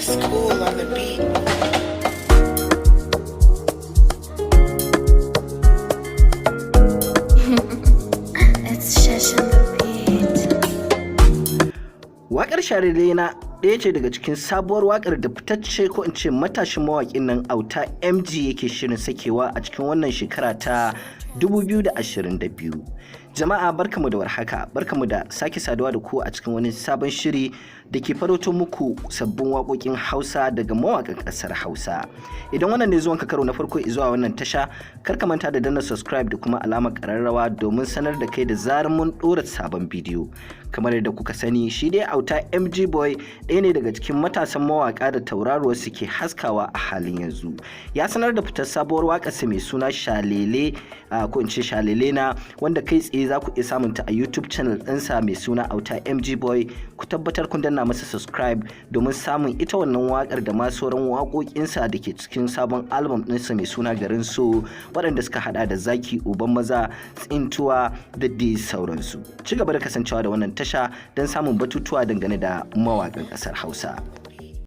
Just cool on the beat. It's Shesh on the beat. Waƙar Shalelena ɗaya ce daga cikin sabuwar waƙar da fitacce ko in ce matashin mawaƙin nan Auta MG yake shirin sakewa a cikin wannan shekara ta 2022. Jama'a barkamu da warhaka, barkamu da sake saduwa da ku a cikin wani sabon shiri da ke farauto muku sabbin waƙoƙin Hausa daga mawaƙan ƙasar Hausa. Idan wannan ne zuwanka karo na farko zuwa wannan tasha, kar ka manta da danna subscribe da kuma alamar ƙararrawa domin sanar da kai da zarar mun ɗora sabon bidiyo. Kamar yadda kuka sani, shi dai Auta MG Boy ɗaya ne daga cikin matasan mawaƙa da tauraruwar su ke haskawa a halin yanzu. Ya sanar da fitar sabuwar waƙarsa mai suna Shalele ko in ce Shalelena, wanda kai tsaye za ku iya samun ta a YouTube channel ɗinsa mai suna Auta MG Boy. Ku tabbatar kun danna masa subscribe domin samun ita wannan waƙar da ma sauran waƙoƙinsa da ke cikin sabon album ɗinsa mai suna Garin So, waɗanda suka haɗa da Zaki Uban Maza, Tsintuwa da dai sauransu. Ci gaba da kasancewa da wannan tasha don samun batutuwa dangane da mawaƙan ƙasar Hausa.